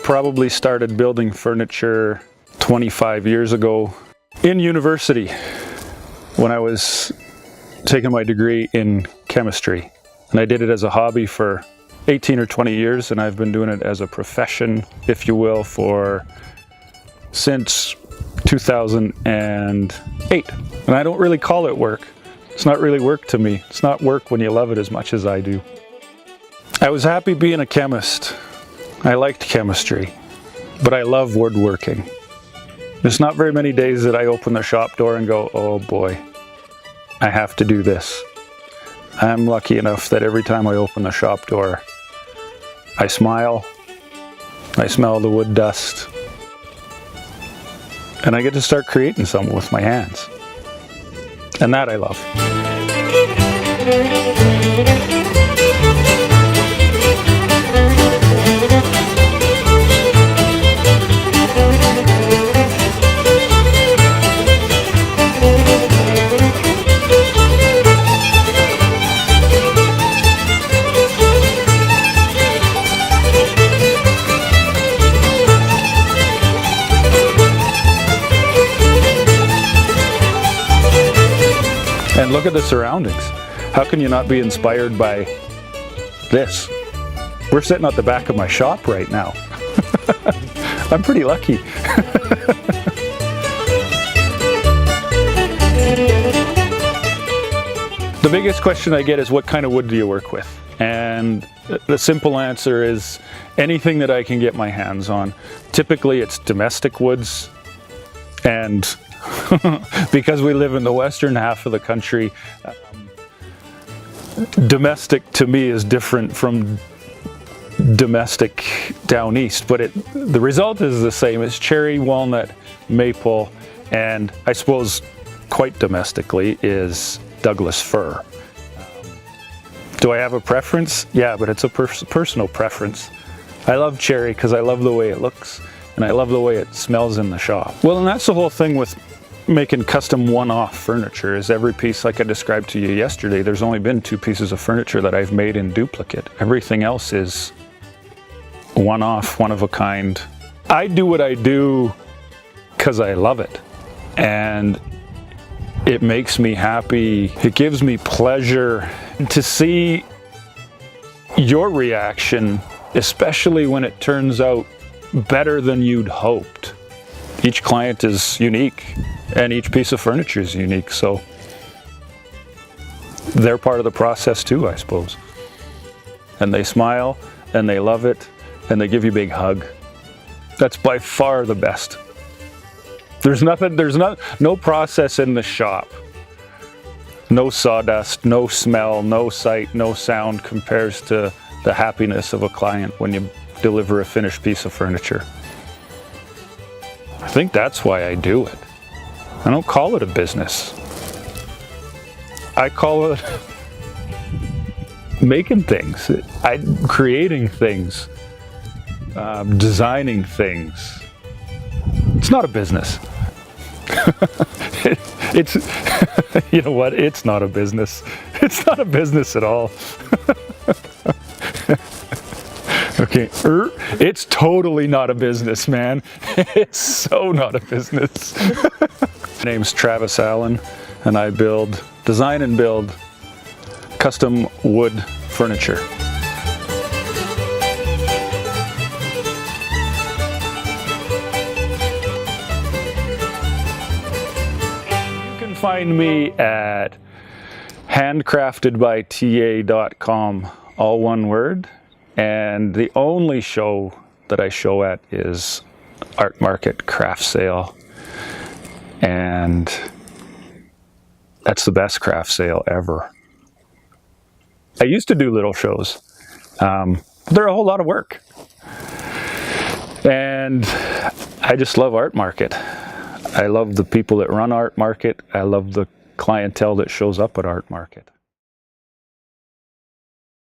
probably started building furniture 25 years ago in university when I was taking my degree in chemistry. And I did it as a hobby for 18 or 20 years, and I've been doing it as a profession, if you will, since 2008. And I don't really call it work. It's not really work to me. It's not work when you love it as much as I do. I was happy being a chemist. I liked chemistry, but I love woodworking. There's not very many days that I open the shop door and go, oh boy, I have to do this. I'm lucky enough that every time I open the shop door, I smile, I smell the wood dust, and I get to start creating something with my hands. And that I love. And look at the surroundings. How can you not be inspired by this? We're sitting at the back of my shop right now. I'm pretty lucky. The biggest question I get is, what kind of wood do you work with? And the simple answer is anything that I can get my hands on. Typically it's domestic woods, and because we live in the western half of the country, domestic to me is different from domestic down east, but the result is the same. It's cherry, walnut, maple, and I suppose quite domestically is Douglas fir. Do I have a preference? Yeah, but it's a personal preference. I love cherry because I love the way it looks, and I love the way it smells in the shop. Well, and that's the whole thing with making custom one-off furniture, is every piece, like I described to you yesterday, there's only been 2 pieces of furniture that I've made in duplicate. Everything else is one-off, one of a kind. I do what I do because I love it, and it makes me happy. It gives me pleasure to see your reaction, especially when it turns out better than you'd hoped. Each client is unique, and each piece of furniture is unique, so they're part of the process too, I suppose. And they smile, and they love it, and they give you a big hug. That's by far the best. There's no process in the shop, no sawdust, no smell, no sight, no sound compares to the happiness of a client when you deliver a finished piece of furniture. I think that's why I do it. I don't call it a business. I call it making things, creating things, designing things. It's not a business. It's, you know what, it's not a business. It's not a business at all. Okay, it's totally not a business, man. It's so not a business. My name's Travis Allan, and I design and build custom wood furniture. You can find me at handcraftedbyta.com, all one word. And the only show that I show at is Art Market Craft Sale, and that's the best craft sale ever. I used to do little shows. They're a whole lot of work, and I just love Art Market. I love the people that run Art Market. I love the clientele that shows up at Art Market.